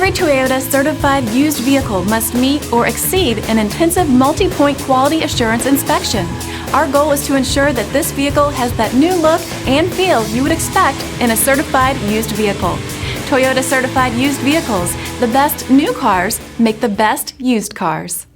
Every Toyota certified used vehicle must meet or exceed an intensive multi-point quality assurance inspection. Our goal is to ensure that this vehicle has that new look and feel you would expect in a certified used vehicle. Toyota certified used vehicles, the best new cars make the best used cars.